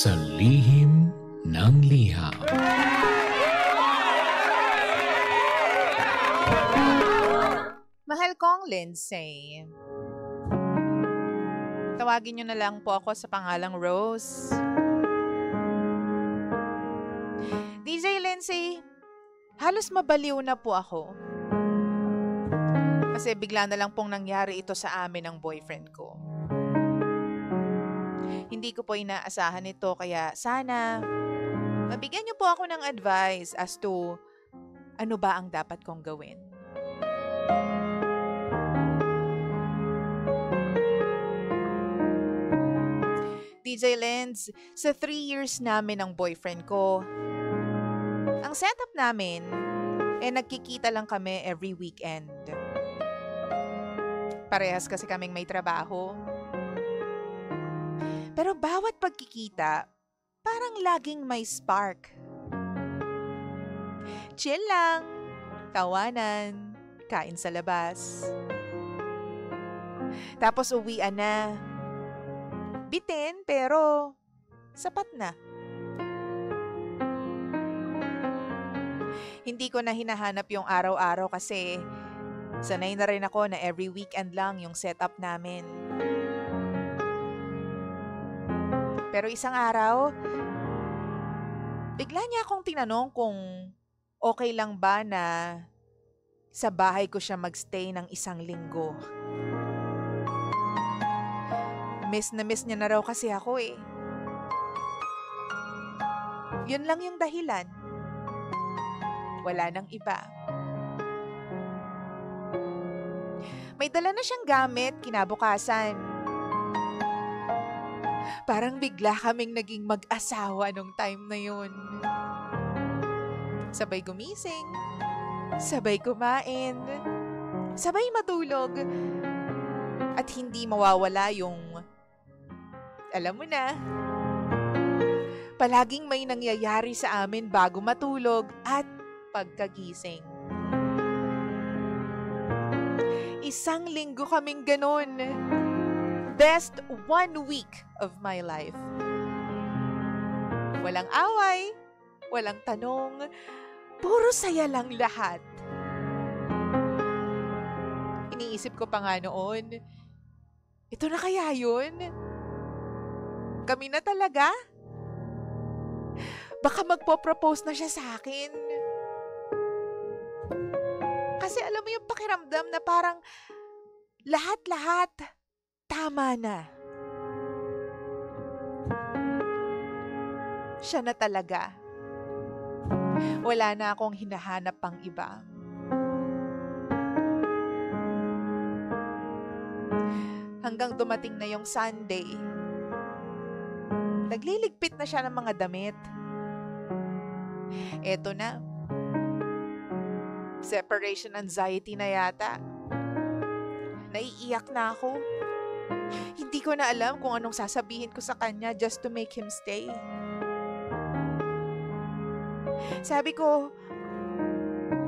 Sa lihim ng liham. Mahal kong Lindsay, tawagin niyo na lang po ako sa pangalang Rose. DJ Lindsay, halos mabaliw na po ako. Kasi bigla na lang pong nangyari ito sa amin ng boyfriend ko. Hindi ko po inaasahan ito, kaya sana mabigyan niyo po ako ng advice as to ano ba ang dapat kong gawin. DJ Lenz, sa 3 years namin ng boyfriend ko, ang setup namin, nagkikita lang kami every weekend. Parehas kasi kaming may trabaho. Pero bawat pagkikita, parang laging may spark. Chill lang, tawanan, kain sa labas. Tapos uwian na. Bitin pero sapat na. Hindi ko na hinahanap yung araw-araw kasi sanay na rin ako na every weekend lang yung setup namin. Pero isang araw, bigla niya akong tinanong kung okay lang ba na sa bahay ko siya magstay ng 1 linggo. Miss na miss niya na raw kasi ako eh. Yun lang yung dahilan. Wala nang iba. May dala na siyang gamit kinabukasan. Parang bigla kaming naging mag-asawa nung time na yun. Sabay gumising, sabay kumain, sabay matulog, at hindi mawawala yung alam mo na, palaging may nangyayari sa amin bago matulog at pagkagising. 1 linggo kaming ganun. Best 1 week of my life. Walang away, walang tanong, puro saya lang lahat. Iniisip ko pa nga noon, ito na kaya yun? Kami na talaga? Baka magpo-propose na siya sa akin. Kasi alam mo yung pakiramdam na parang lahat-lahat tama na. Siya na talaga. Wala na akong hinahanap pang iba. Hanggang dumating na yung Sunday. Nagliligpit na siya ng mga damit. Eto na. Separation anxiety na yata. Naiiyak na ako. Hindi ko na alam kung anong sasabihin ko sa kanya just to make him stay. Sabi ko,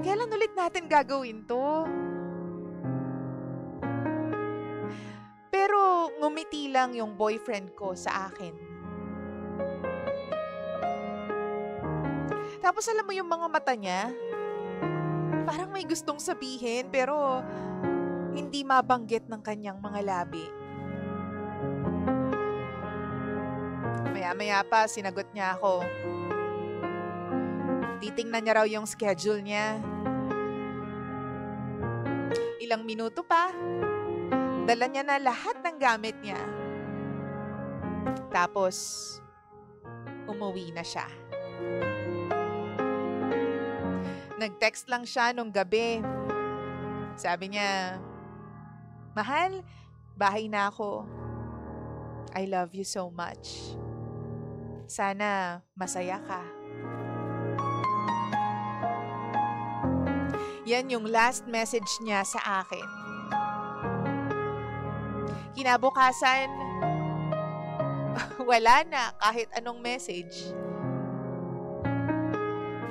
kailan ulit natin gagawin to? Pero ngumiti lang yung boyfriend ko sa akin. Tapos alam mo yung mga mata niya? Parang may gustong sabihin pero hindi mabanggit ng kanyang mga labi. Maya-maya pa sinagot niya ako. Titingnan niya raw yung schedule niya. Ilang minuto pa, dala niya na lahat ng gamit niya. Tapos, umuwi na siya. Nag-text lang siya nung gabi. Sabi niya, mahal, bahay na ako. I love you so much. Sana masaya ka. Yan yung last message niya sa akin. Kinabukasan, wala na kahit anong message.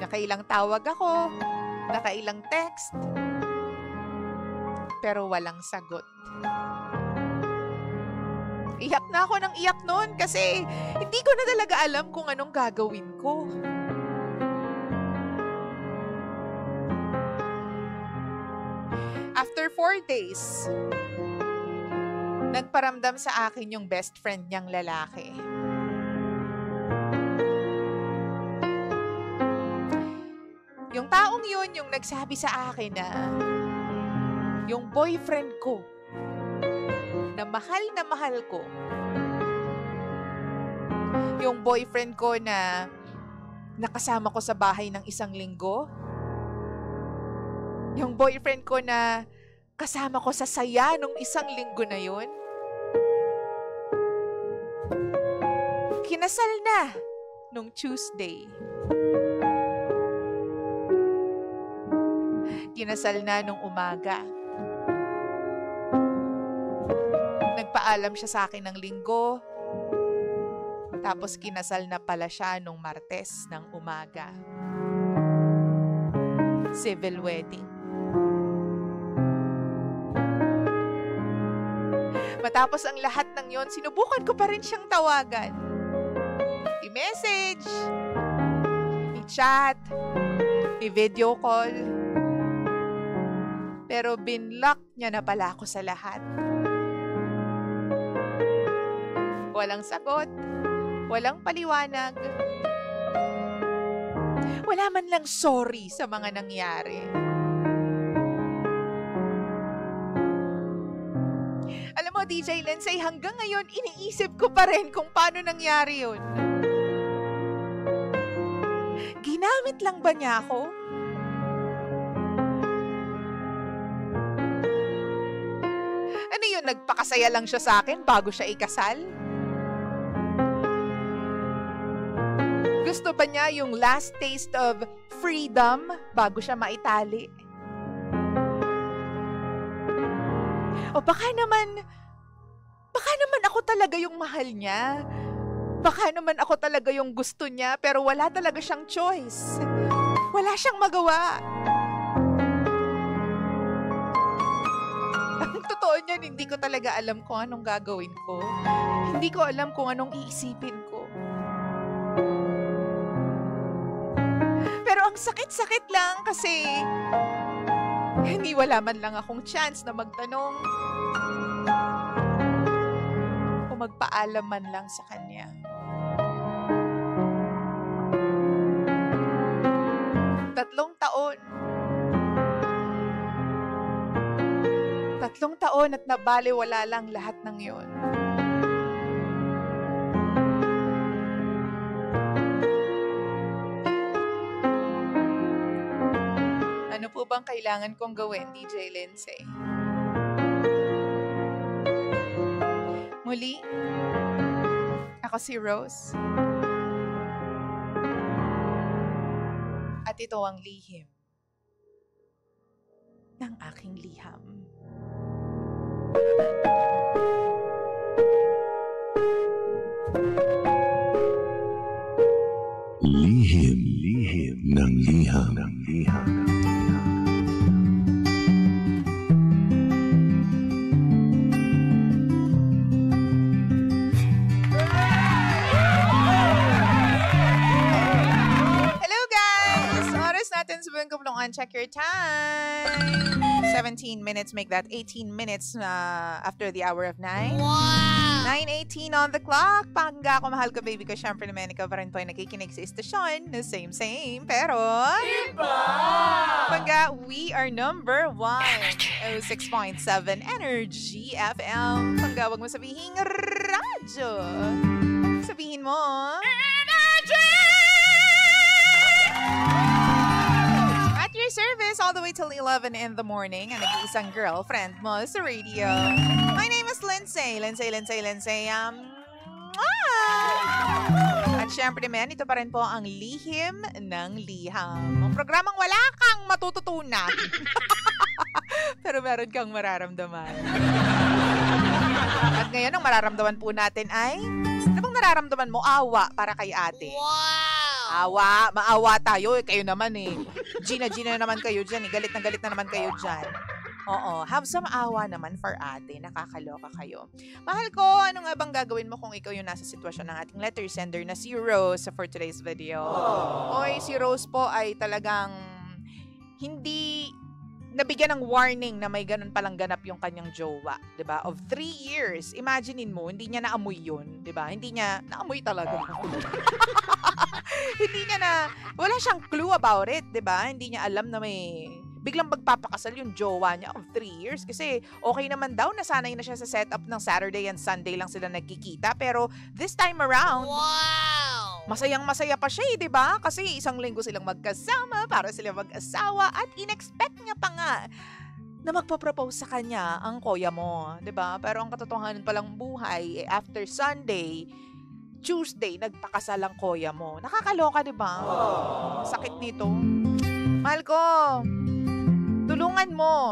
Nakailang tawag ako, nakailang text, pero walang sagot. Iyak na ako ng iyak noon kasi hindi ko na talaga alam kung anong gagawin ko. After 4 days, nagparamdam sa akin yung best friend niyang lalaki. Yung taong yun yung nagsabi sa akin na yung boyfriend ko na mahal ko, yung boyfriend ko na nakasama ko sa bahay ng 1 linggo, yung boyfriend ko na kasama ko sa saya nung 1 linggo na yun, kinasal na nung Tuesday. Kinasal na nung umaga. Nagpaalam siya sa akin ng Linggo. Tapos kinasal na pala siya nung Martes ng umaga. Civil wedding. Matapos ang lahat ng yon, sinubukan ko pa rin siyang tawagan. I-message, i-chat, i-video call. Pero binlock niya na pala ako sa lahat. Walang sagot, walang paliwanag. Wala man lang sorry sa mga nangyari. Alam mo, DJ Lindsay, hanggang ngayon, iniisip ko pa rin kung paano nangyari yun. Ginamit lang ba niya ako? Ano yun, nagpakasaya lang siya sa akin bago siya ikasal? Gusto ba niya yung last taste of freedom bago siya maitali? O baka naman ako talaga yung mahal niya. Baka naman ako talaga yung gusto niya pero wala talaga siyang choice. Wala siyang magawa. Ang totoo niyan, hindi ko talaga alam kung anong gagawin ko. Hindi ko alam kung anong iisipin ko. Pero ang sakit-sakit lang kasi hindi wala man lang akong chance na magtanong o magpaalam man lang sa kanya. Tatlong taon at nabaliwala lang lahat ng yon. Ano po bang kailangan kong gawin, DJ Lindsay? Muli, ako si Rose. At ito ang lihim ng aking liham. Lihim ng liham. Check your time. 17 minutes, make that 18 minutes after the hour of 9. Wow! 9:18 on the clock. Pangga ako, mahal ko, baby ko. Siyempre naman, ikaw pa rin po ay nakikinig sa istasyon. Same, pero... Iba! Pangga, we are number 1. 06.7 Energy FM. Pangga, wag mo sabihin radyo. Sabihin mo... service all the way till 11 in the morning ang nag-iisang girlfriend mo sa radio. My name is Lindsay. At syempre naman, ito pa rin po ang lihim ng liham. Ang programang wala kang matututunan. Pero meron kang mararamdaman. At ngayon, ang mararamdaman po natin ay, ano bang nararamdaman mo? Awa para kay ate. Wow! Maawa tayo. Kayo naman eh. Gina naman kayo dyan. Galit na naman kayo dyan. Oo, have some awa naman for ate. Nakakaloka kayo. Mahal ko, ano nga bang gagawin mo kung ikaw yung nasa sitwasyon ng ating letter sender na si Rose for today's video? Oy, si Rose po ay talagang hindi nabigyan ng warning na may ganun palang ganap yung kanyang jowa, 'di ba? Of 3 years. Imaginein mo, hindi niya naamoy 'yun, 'di ba? Hindi niya naamoy talaga. Hindi niya na wala siyang clue about it, 'di ba? Hindi niya alam na may biglang magpapakasal yung jowa niya of 3 years kasi okay naman daw, nasanay na siya sa setup ng Saturday and Sunday lang sila nagkikita, pero this time around, masayang-masaya pa siya, 'di ba? Kasi isang linggo silang magkasama para sila mag-asawa at in-expect niya pa nga na magpo-propose sa kanya ang kuya mo, 'di ba? Pero ang katotohanan palang buhay, after Sunday, Tuesday, nagpakasal ang kuya mo. Nakakaloka, 'di ba? Sakit nito. Mahal ko,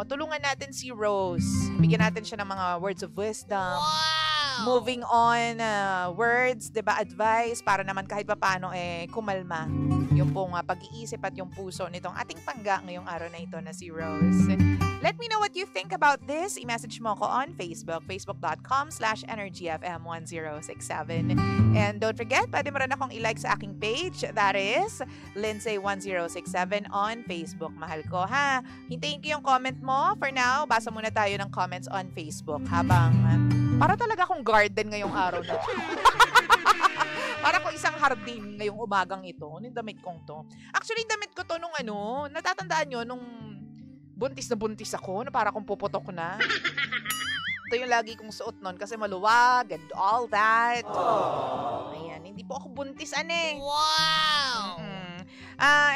tulungan natin si Rose. Bigyan natin siya ng mga words of wisdom. Moving on, words, 'di ba, advice para naman kahit papaano kumalma yung pong pag-iisip at yung puso nitong ating pangga ngayong araw na ito na si Rose. Let me know what you think about this. I-message mo ko on Facebook, facebook.com/energyfm1067. And don't forget, pwede mo rin akong i-like sa aking page. That is Lindsay1067 on Facebook. Mahal ko, ha? Hintayin ko yung comment mo. For now, basa muna tayo ng comments on Facebook habang para talaga akong garden ngayong araw na ito. Para ko isang hardin ngayong umagang ito. Yung damit kong to. Actually, damit ko to nung natatandaan nyo, nung buntis na buntis ako, na para kong puputok na. Ito yung lagi kong suot nun kasi maluwag and all that. Ayan, hindi po ako buntis, Wow!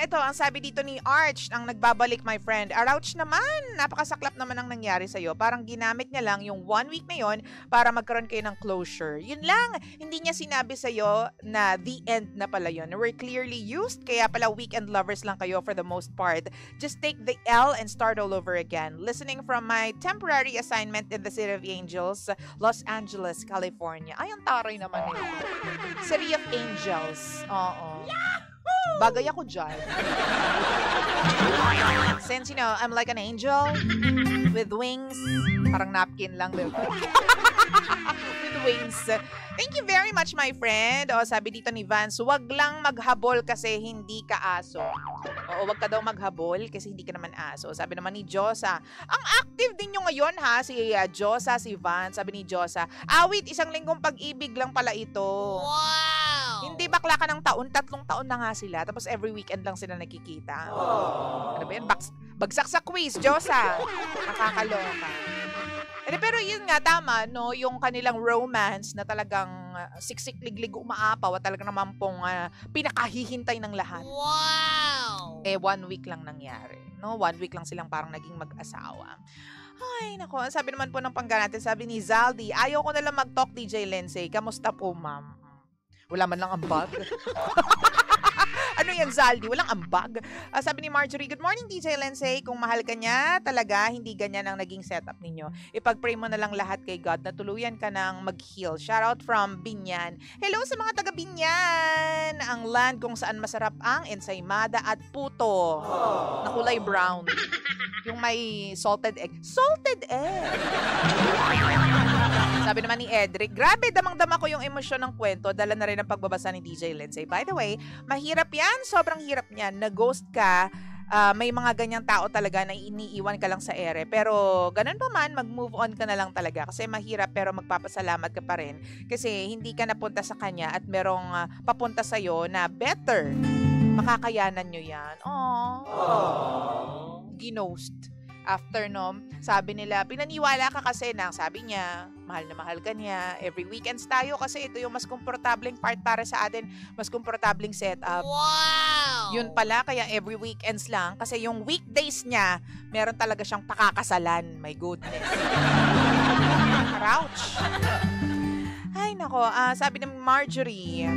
Ito, ang sabi dito ni Arch, ang nagbabalik, my friend. Arouch naman, napakasaklap naman ang nangyari sa'yo. Parang ginamit niya lang yung 1 week na yon para magkaroon kayo ng closure. Yun lang, hindi niya sinabi sa'yo na the end na pala yun. We're clearly used, kaya pala weekend lovers lang kayo for the most part. Just take the L and start all over again. Listening from my temporary assignment in the City of Angels, Los Angeles, California. Ay, ang taray naman ito. City of Angels. Oo. Bagay ako dyan. Since, I'm like an angel with wings. Parang napkin lang, diba? With wings. Thank you very much, my friend. Sabi dito ni Vance, wag lang maghabol kasi hindi ka aso. Oo, wag ka daw maghabol kasi hindi ka naman aso. Sabi naman ni Josa, ang active din nyo ngayon, ha? Si Josa, si Vance. Sabi ni Josa, awit, 1 linggong pag-ibig lang pala ito. Wow! Hindi bakla ka ng taon, 3 taon na nga sila. Tapos every weekend lang sila nakikita. Ano ba yan? Bagsak sa quiz, Josa. Nakakaloka. Pero yun nga, tama, no? Yung kanilang romance na talagang siksik, liglig, umaapaw at talagang naman pong pinakahihintay ng lahat. Wow! 1 week lang nangyari, no? 1 week lang silang parang naging mag-asawa. Ay, nako. Sabi naman po ng pangga natin, sabi ni Zaldi, ayaw ko na lang mag-talk, DJ Lindsay. Kamusta po, ma'am? Wala man lang ambag. Ano yan, Zaldi? Walang ambag. Sabi ni Marjorie, good morning, DJ Lindsay. Kung mahal ka niya, talaga, hindi ganyan ang naging setup ninyo. Ipag-pray mo na lang lahat kay God na tuluyan ka ng mag-heal. Shout out from Binyan. Hello sa mga taga Binyan! Ang land kung saan masarap ang ensaymada at puto na kulay brown. Yung may salted egg. Salted egg! Sabi naman ni Edric, grabe, damang-dama ko yung emosyon ng kwento. Dala na rin ang pagbabasa ni DJ Lindsay. By the way, mahirap yan. Sobrang hirap niyan. Na-ghost ka. May mga ganyang tao talaga na iniiwan ka lang sa ere. Pero ganun pa man, mag-move on ka na lang talaga. Kasi mahirap pero magpapasalamat ka pa rin. Kasi hindi ka napunta sa kanya at merong papunta sa'yo na better. Makakayanan nyo yan. Aww. Ginost. After sabi nila, pinaniwala ka kasi na, sabi niya, mahal na mahal ka niya. Every weekends tayo kasi ito yung mas komportableng part para sa atin. Mas komportableng setup. Wow! Yun pala, kaya every weekends lang. Kasi yung weekdays niya, meron talaga siyang pakakasalan. My goodness. Ouch! Ay, nako. Sabi ng Marjorie,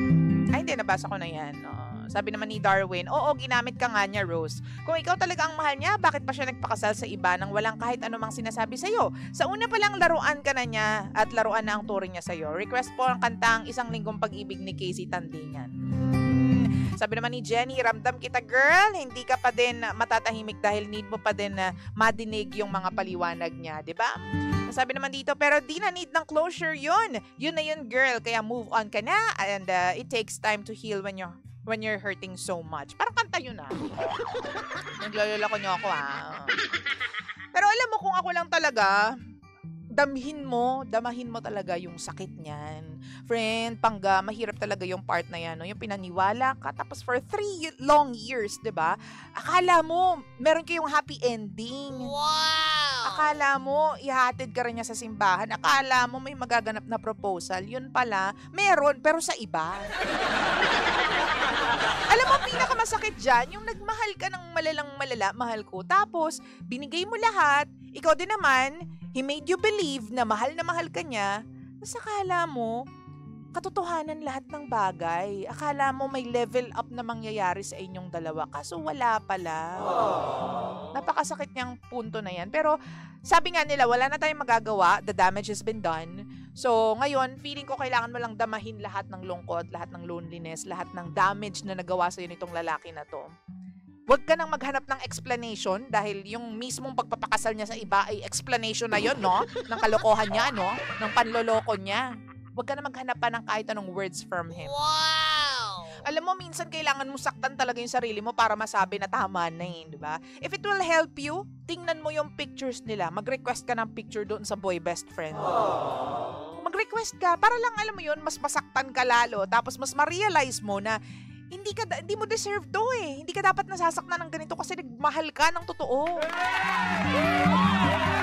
ay, hindi, nabasa ko na yan. Sabi naman ni Darwin, oo, ginamit ka nga niya, Rose. Kung ikaw talaga ang mahal niya, bakit pa siya nagpakasal sa iba nang walang kahit anumang sinasabi sa'yo? Sa una pa lang, laruan ka na niya at laruan na ang turing niya sa'yo. Request po ang kantang 1 linggong pag-ibig ni Casey Tandingan. Sabi naman ni Jenny, ramdam kita girl, hindi ka pa din matatahimik dahil need mo pa din na madinig yung mga paliwanag niya, di ba? Sabi naman dito, pero di na need ng closure yun. Yun na yun girl, kaya move on ka na and it takes time to heal when you're hurting so much. Parang kanta yun Naglalala ko niyo ako Pero alam mo kung ako lang talaga, damahin mo talaga yung sakit niyan. Friend, Pangga, mahirap talaga yung part na yan, no? Yung pinaniwala ka, tapos for 3 long years, diba? Akala mo, meron kayong happy ending. Wow! Akala mo, ihatid ka rin niya sa simbahan. Akala mo, may magaganap na proposal. Yun pala, meron, pero sa iba. Alam mo, pinakamasakit dyan, yung nagmahal ka ng malala, mahal ko. Tapos, binigay mo lahat, ikaw din naman, he made you believe na mahal ka niya, tapos akala mo, katotohanan lahat ng bagay. Akala mo may level up na mangyayari sa inyong dalawa, kaso wala pala. Napakasakit niyang punto na yan. Pero sabi nga nila, wala na tayong magagawa, the damage has been done. So ngayon, feeling ko kailangan mo lang damahin lahat ng lungkot, lahat ng loneliness, lahat ng damage na nagawa sa'yo nitong lalaki na to. Huwag ka nang maghanap ng explanation dahil yung mismong pagpapakasal niya sa iba ay explanation na yun, no? Ng kalokohan niya, no? Ng panloloko niya. Huwag ka na maghanap pa ng kahit anong words from him. Wow! Alam mo, minsan kailangan mo saktan talaga yung sarili mo para masabi na tama na di ba? If it will help you, tingnan mo yung pictures nila. Mag-request ka ng picture doon sa boy best friend. Mag-request ka para lang, alam mo yun, mas masaktan ka lalo. Tapos mas ma-realize mo na hindi mo deserve to Hindi ka dapat nasasaktan ng ganito kasi nagmahal ka ng totoo.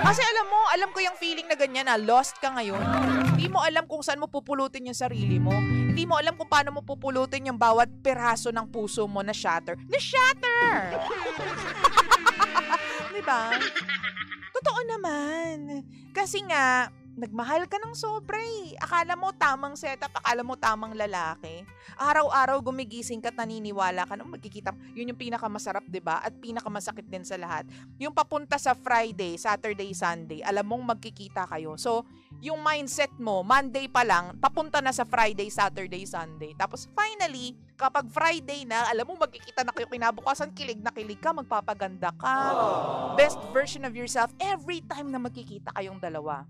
Kasi alam ko yung feeling na ganyan na lost ka ngayon. Hindi mo alam kung saan mo pupulutin yung sarili mo. Hindi mo alam kung paano mo pupulutin yung bawat piraso ng puso mo na shatter. Na-shatter! Diba? Totoo naman. Kasi nga, nagmahal ka ng sobra Akala mo tamang setup, akala mo tamang lalaki. Araw-araw gumigising ka at naniniwala ka nung magkikita. Yun yung pinakamasarap, diba? At pinakamasakit din sa lahat. Yung papunta sa Friday, Saturday, Sunday, alam mong magkikita kayo. So, yung mindset mo, Monday pa lang, papunta na sa Friday, Saturday, Sunday. Tapos finally, kapag Friday na, alam mo magkikita na kayo kinabukasan, kilig na kilig ka, magpapaganda ka. Best version of yourself every time na magkikita kayong dalawa.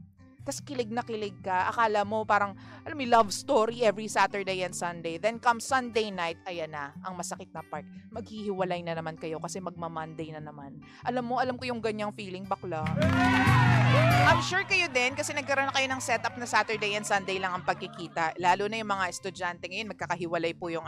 Tapos kilig na kilig ka. Akala mo parang, alam mo, love story every Saturday and Sunday. Then come Sunday night, ayan na, ang masakit na part. Maghihiwalay na naman kayo kasi magma-Monday na naman. Alam ko yung ganyang feeling, bakla. I'm sure kayo din kasi nagkaroon na kayo ng setup na Saturday and Sunday lang ang pagkikita. Lalo na yung mga estudyante ngayon, magkakahiwalay po yung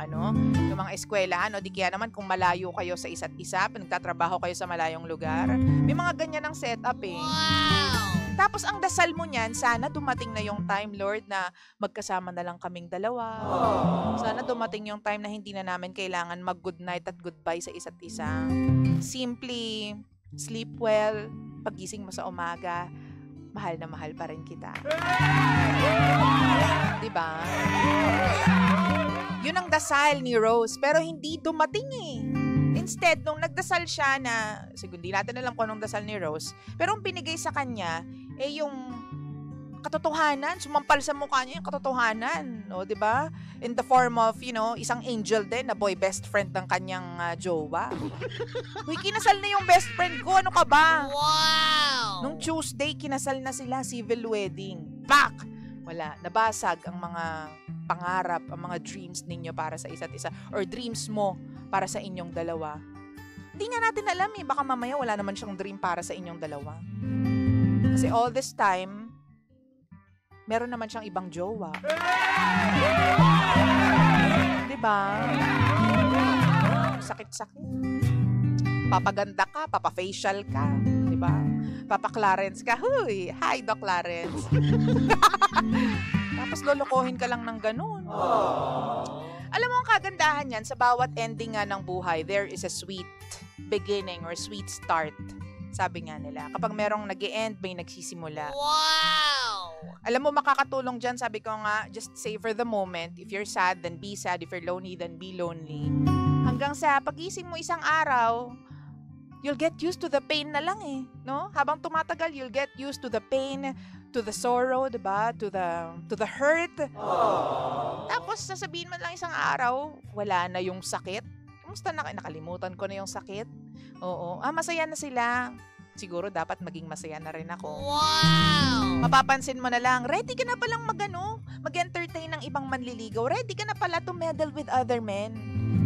yung mga eskwelahan. O di kaya naman kung malayo kayo sa isa't isa, nagtatrabaho kayo sa malayong lugar. May mga ganyan ng setup Wow! Tapos ang dasal mo niyan, sana dumating na yung time, Lord, na magkasama na lang kaming dalawa. Sana dumating yung time na hindi na namin kailangan mag-good night at goodbye sa isa't isa. Simply, sleep well, pagising mo sa umaga, mahal na mahal pa rin kita. Diba? Yun ang dasal ni Rose, pero hindi dumating Instead, nung nagdasal siya na, siguro hindi natin alam kung anong dasal ni Rose, pero ang binigay sa kanya, yung katotohanan, sumampal sa mukha niya yung katotohanan, no, 'di ba? In the form of, isang angel din na boy best friend ng kanyang jowa. Uy, kinasal na yung best friend ko, ano ka ba? Wow! Nung Tuesday, kinasal na sila, civil wedding. Pak! Wala, nabasag ang mga pangarap, ang mga dreams ninyo para sa isa't isa, or dreams mo para sa inyong dalawa. Hindi nga natin alam baka mamaya wala naman siyang dream para sa inyong dalawa. Kasi all this time, meron naman siyang ibang jowa. Diba? Sakit-sakit. Papaganda ka, papafacial ka. Diba? Papa-Clarence ka. Huy! Hi, Doc Clarence. Tapos lolokohin ka lang ng ganun. Alam mo ang kagandahan yan, sa bawat ending nga ng buhay, there is a sweet beginning or sweet start. Sabi nga nila, kapag merong nag-e-end, may nagsisimula. Wow! Alam mo, makakatulong dyan, sabi ko nga, just savor the moment. If you're sad, then be sad. If you're lonely, then be lonely. Hanggang sa pagising mo isang araw, you'll get used to the pain na lang no? Habang tumatagal, you'll get used to the pain, to the sorrow, diba? To the hurt. Tapos sasabihin mo lang isang araw, wala na yung sakit. Kumusta na? Nakalimutan ko na yung sakit. Oo. Masaya na sila. Siguro dapat maging masaya na rin ako. Wow! Mapapansin mo na lang, ready ka na palang mag-entertain ng ibang manliligaw. Ready ka na pala to meddle with other men.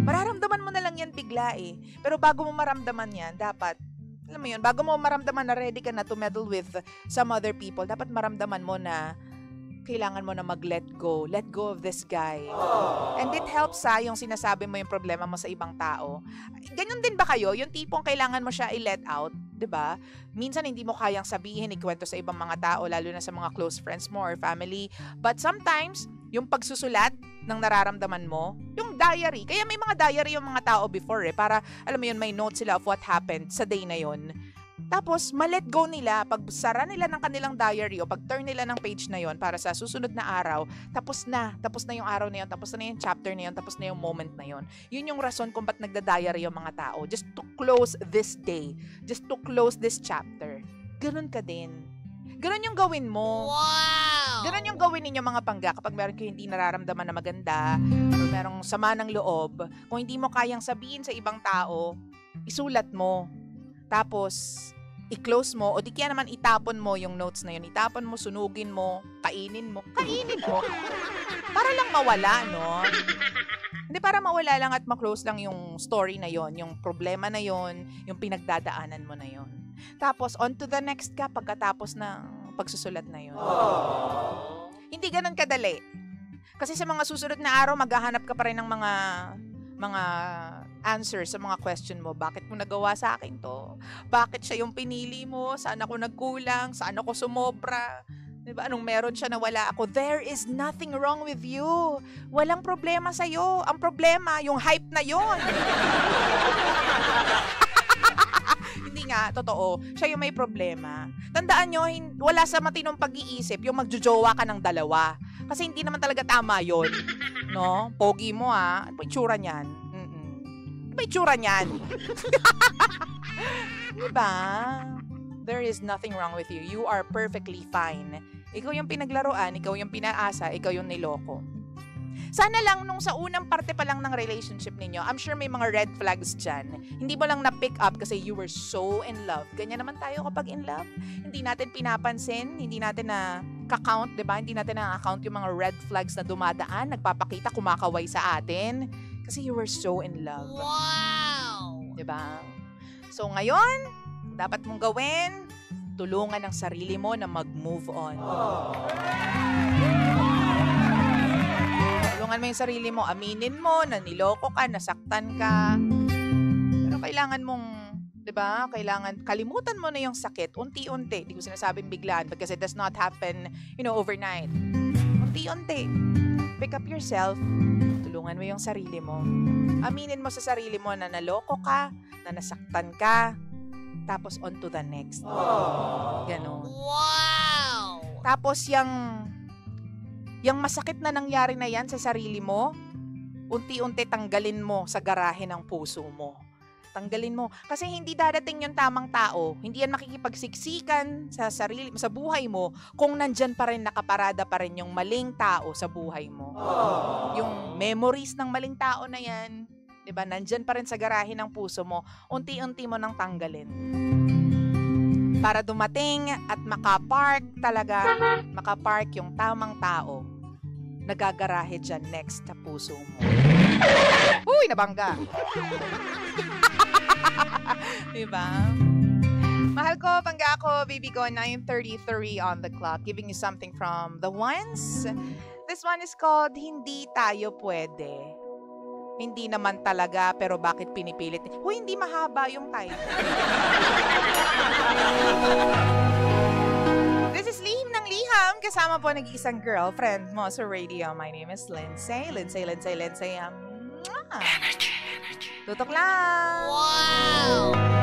Mararamdaman mo na lang yan bigla eh. Pero bago mo maramdaman yan, dapat, alam mo yun, bago mo maramdaman na ready ka na to meddle with some other people, dapat maramdaman mo na kailangan mo na mag-let go. Let go of this guy. And it helps yung sinasabi mo yung problema mo sa ibang tao. Ganyan din ba kayo? Yung tipong kailangan mo siya i-let out, 'di ba? Minsan hindi mo kayang sabihin, ikwento sa ibang mga tao, lalo na sa mga close friends mo or family. But sometimes, yung pagsusulat ng nararamdaman mo, yung diary. Kaya may mga diary yung mga tao before para, alam mo yun, may notes sila of what happened sa day na yun. Tapos, ma-let go nila, pag sara nila ng kanilang diary o pag turn nila ng page na yon para sa susunod na araw, tapos na yung araw na yon, tapos na yung chapter na yon, tapos na yung moment na yon. Yun yung rason kung ba't nagda-diary yung mga tao. Just to close this day. Just to close this chapter. Ganun ka din. Ganun yung gawin mo. Wow! Ganun yung gawin ninyo mga pangga kapag meron kayo hindi nararamdaman na maganda o merong sama ng loob. Kung hindi mo kayang sabihin sa ibang tao, isulat mo. Tapos, i-close mo o di kaya naman itapon mo yung notes na yun. Itapon mo, sunugin mo, kainin mo. Para lang mawala, no? Hindi, para mawala lang at ma-close lang yung story na yon, yung problema na yon, yung pinagdadaanan mo na yon. Tapos, on to the next ka pagkatapos ng pagsusulat na yon. Hindi ganun kadali. Kasi sa mga susunod na araw, maghahanap ka pa rin ng mga answers sa mga question mo. Bakit mo nagawa sa akin to? Bakit siya yung pinili mo? Saan ako nagkulang? Saan ako sumobra? Diba? Anong meron siya na wala ako? There is nothing wrong with you. Walang problema sa'yo. Ang problema, yung hype na yon. Hindi nga, totoo. Siya yung may problema. Tandaan nyo, wala sa matinong pag-iisip yung magjojowa ka ng dalawa. Kasi hindi naman talaga tama yon. No? Pogi mo Ano ba itsura niyan? Ano ba itsura niyan? Diba? There is nothing wrong with you. You are perfectly fine. Ikaw yung pinaglaruan, ikaw yung pinaasa, ikaw yung niloko. Sana lang nung sa unang parte pa lang ng relationship ninyo, I'm sure may mga red flags dyan. Hindi mo lang na-pick up kasi you were so in love. Ganyan naman tayo kapag in love. Hindi natin pinapansin, hindi natin na ka-count, diba? Hindi natin na-account yung mga red flags na dumadaan, nagpapakita, kumakaway sa atin. Kasi you were so in love. Wow! Diba? So ngayon, dapat mong gawin, tulungan ang sarili mo na mag-move on. Tulungan mo yung sarili mo, aminin mo na niloko ka, nasaktan ka. Pero kailangan mong, diba, kalimutan mo na yung sakit, unti-unti. Hindi ko sinasabing biglaan because it does not happen, overnight. Unti-unti. Pick up yourself, tulungan mo yung sarili mo. Aminin mo sa sarili mo na naloko ka, na nasaktan ka, tapos on to the next. Ganon. Wow! Tapos yung masakit na nangyari na yan sa sarili mo, unti-unti tanggalin mo sa garahe ng puso mo. Tanggalin mo. Kasi hindi dadating yung tamang tao. Hindi yan makikipagsiksikan sa buhay mo kung nandyan pa rin, nakaparada pa rin yung maling tao sa buhay mo. Yung memories ng maling tao na yan, diba, nandyan pa rin sa garahe ng puso mo, unti-unti mo nang tanggalin. Para dumating at makapark yung tamang tao, nagagarahe dyan next sa puso mo. Uy, nabangga! Diba? Mahal ko, pangga ako, baby ko, 9:33 on the clock, giving you something from The Ones. This one is called Hindi Tayo Pwede. Hindi naman talaga, pero bakit pinipilit? Huy, hindi mahaba yung title. This is Lihim ng Liham. Kasama po nag-iisang girlfriend mo sa radio. My name is Lindsay. Lindsay. Energy. Tutok lang. Wow!